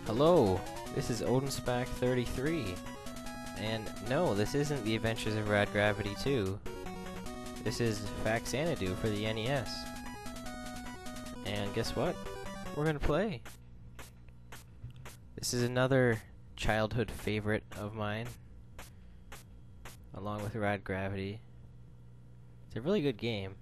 Hello, this is Odinspec33, and no, this isn't the Adventures of Rad Gravity 2. This is Faxanadu for the NES. And guess what? We're gonna play. This is another childhood favorite of mine, along with Rad Gravity. It's a really good game.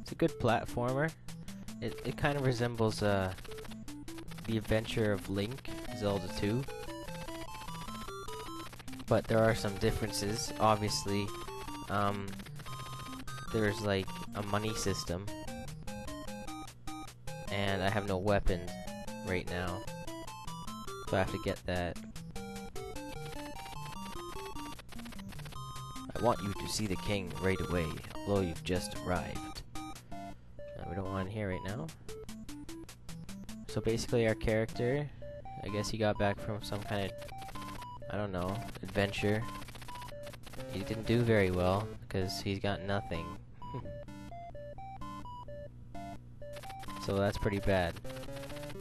It's a good platformer. It kind of resembles the Adventure of Link, Zelda 2. But there are some differences. Obviously, there's like a money system. And I have no weapon right now, so I have to get that. I want you to see the king right away, although you've just arrived. We don't want in here right now. So basically our character, I guess he got back from some kind of, I don't know, adventure. He didn't do very well, because he's got nothing. So that's pretty bad.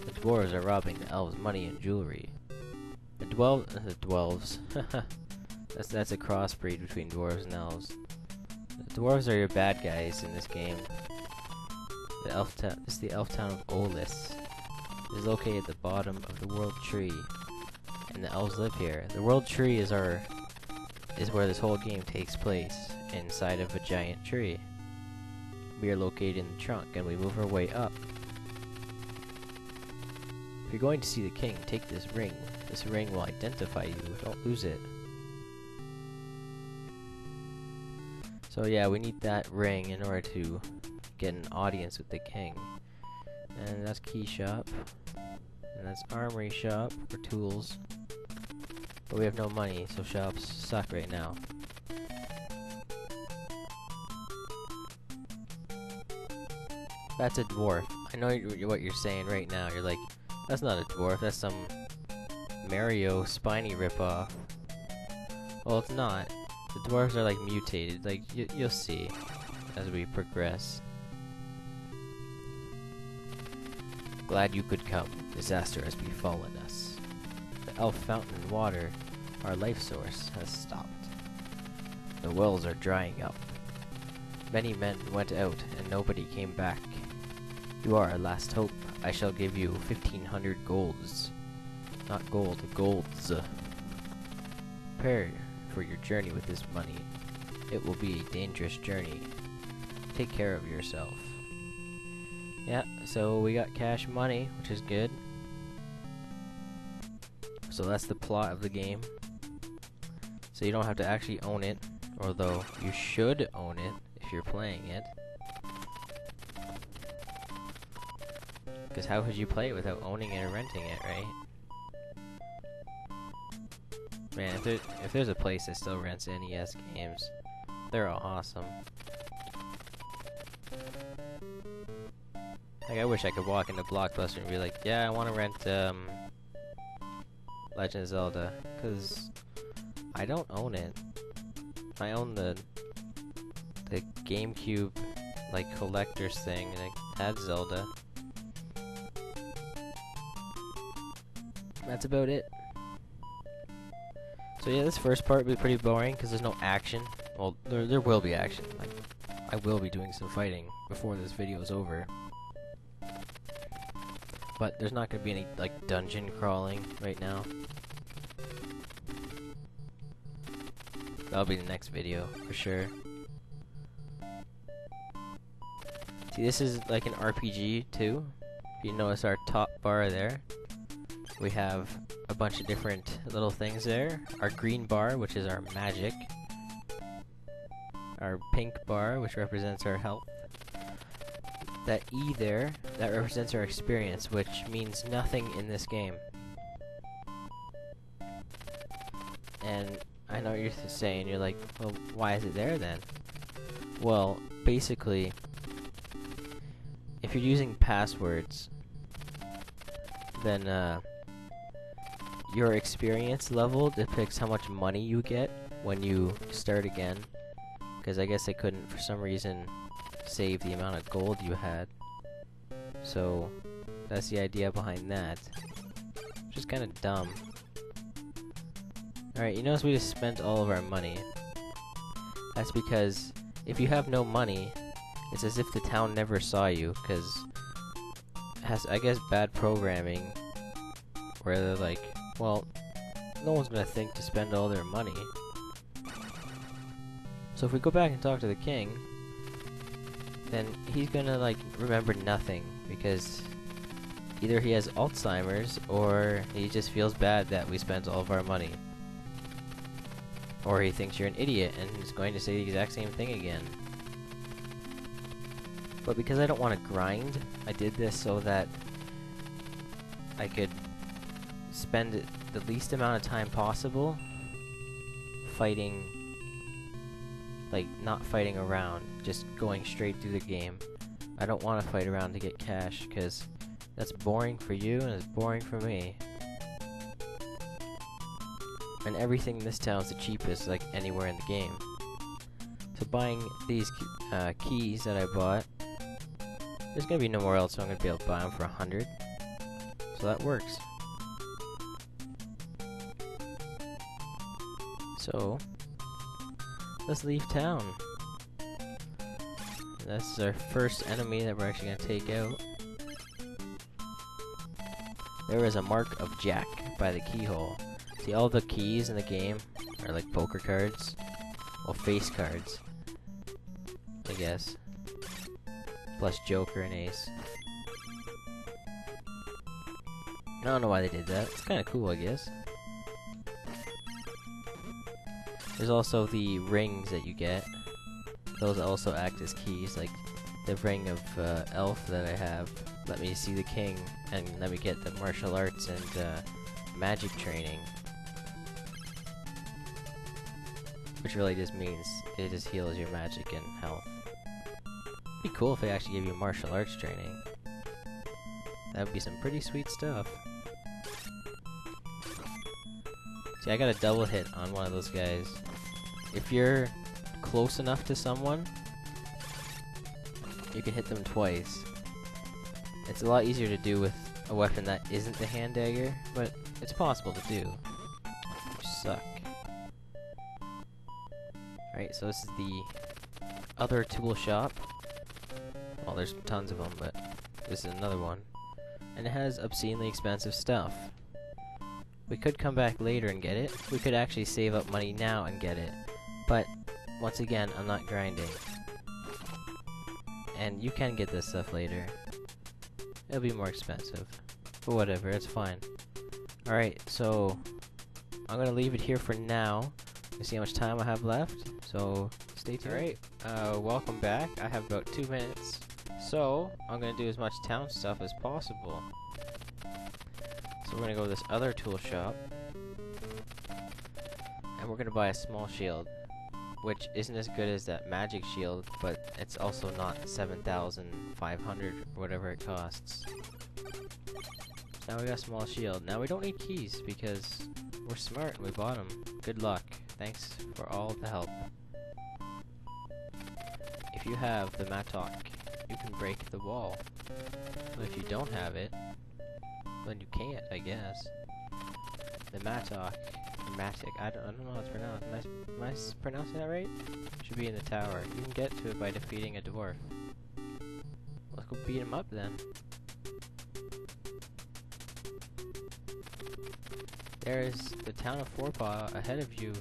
The dwarves are robbing the elves' money and jewelry. The dwarves. That's a crossbreed between dwarves and elves. The dwarves are your bad guys in this game. This is the elf town of Eolis. It is located at the bottom of the world tree, and the elves live here. The world tree is where this whole game takes place, inside of a giant tree. We are located in the trunk, and we move our way up. If you're going to see the king, take this ring. This ring will identify you. Don't lose it. So yeah, we need that ring in order to get an audience with the king. And that's key shop. And that's armory shop for tools. But we have no money, so shops suck right now. That's a dwarf. I know what you're saying right now. You're like, that's not a dwarf, that's some Mario spiny ripoff. Well, it's not. The dwarves are like mutated. Like, you'll see as we progress. Glad you could come. Disaster has befallen us. The elf fountain and water, our life source, has stopped. The wells are drying up. Many men went out and nobody came back. You are our last hope. I shall give you 1,500 golds. Not gold, golds. Prepare for your journey with this money. It will be a dangerous journey. Take care of yourself. Yeah, so we got cash money, which is good. So that's the plot of the game. So you don't have to actually own it, although you should own it if you're playing it. Because how could you play it without owning it or renting it, right? Man, if there's a place that still rents NES games, they're all awesome. Like, I wish I could walk into Blockbuster and be like, yeah, I want to rent Legend of Zelda, because I don't own it. I own the GameCube, like, collector's thing, and it had Zelda. That's about it. So yeah, this first part will be pretty boring, because there's no action. Well, there will be action. Like, I will be doing some fighting before this video is over. But there's not going to be any, like, dungeon crawling right now. That'll be the next video, for sure. See, this is like an RPG, too. If you notice our top bar there, we have a bunch of different little things there. Our green bar, which is our magic. Our pink bar, which represents our health. That E there, that represents our experience, which means nothing in this game. And I know what you're saying, you're like, well, why is it there then? Well, basically, if you're using passwords, then your experience level depicts how much money you get when you start again. Because I guess they couldn't, for some reason, save the amount of gold you had. So that's the idea behind that. Which is kind of dumb. Alright, you notice we just spent all of our money. That's because if you have no money, it's as if the town never saw you, because it has, I guess, bad programming, where they're like, well, no one's gonna think to spend all their money. So if we go back and talk to the king, then he's gonna, like, remember nothing, because either he has Alzheimer's, or he just feels bad that we spent all of our money. Or he thinks you're an idiot, and he's going to say the exact same thing again. But because I don't want to grind, I did this so that I could spend the least amount of time possible fighting, like, not fighting around, just going straight through the game. I don't want to fight around to get cash, because that's boring for you and it's boring for me. And everything in this town is the cheapest, like, anywhere in the game. So buying these keys that I bought, there's gonna be nowhere else, so I'm gonna be able to buy them for 100. So that works. So let's leave town. That's our first enemy that we're actually gonna take out. There is a mark of Jack by the keyhole. See, all the keys in the game are like poker cards. Well, face cards, I guess. Plus Joker and Ace. I don't know why they did that. It's kind of cool, I guess. There's also the rings that you get. Those also act as keys, like the ring of elf that I have. Let me see the king, and let me get the martial arts and magic training. Which really just means it just heals your magic and health. It'd be cool if they actually gave you martial arts training. That would be some pretty sweet stuff. See, I got a double hit on one of those guys. If you're close enough to someone, you can hit them twice. It's a lot easier to do with a weapon that isn't the hand dagger, but it's possible to do. You suck. Alright, so this is the other tool shop. Well, there's tons of them, but this is another one. And it has obscenely expensive stuff. We could come back later and get it. We could actually save up money now and get it. But, once again, I'm not grinding. And you can get this stuff later. It'll be more expensive. But whatever, it's fine. Alright, so I'm gonna leave it here for now. Let's see how much time I have left. So, stay tuned. Alright, welcome back. I have about 2 minutes. So, I'm gonna do as much town stuff as possible. So we're gonna go to this other tool shop. And we're gonna buy a small shield. Which isn't as good as that magic shield, but it's also not 7,500 or whatever it costs. So now we got a small shield. Now we don't need keys because we're smart and we bought them. Good luck. Thanks for all the help. If you have the mattock, you can break the wall. But if you don't have it, then you can't, I guess. The mattock. Matic, I don't know how it's pronounced. Am I pronouncing that right? Should be in the tower. You can get to it by defeating a dwarf. Let's go beat him up then. There is the town of Forepaw ahead of you.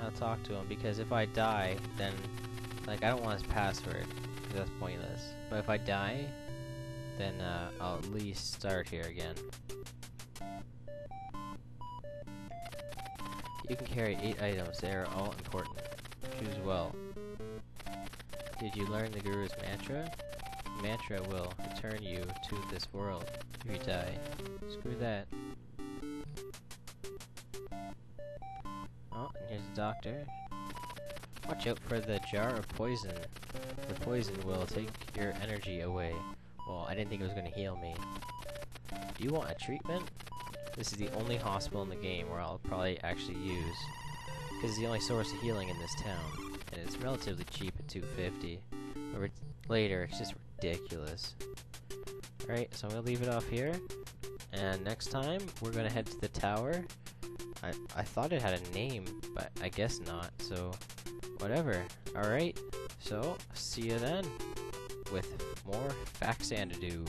I'll talk to him because if I die, then like I don't want his password because that's pointless. But if I die, then I'll at least start here again. You can carry 8 items, they are all important. Choose well. Did you learn the Guru's mantra? The mantra will return you to this world if you die. Screw that. Oh, and here's the doctor. Watch out for the jar of poison. The poison will take your energy away. Well, I didn't think it was going to heal me. Do you want a treatment? This is the only hospital in the game where I'll probably actually use. Because it's the only source of healing in this town. And it's relatively cheap at $250. But later, it's just ridiculous. Right, so I'm gonna leave it off here. And next time, we're gonna head to the tower. I thought it had a name, but I guess not, so whatever. Alright, so see you then with more Faxanadu.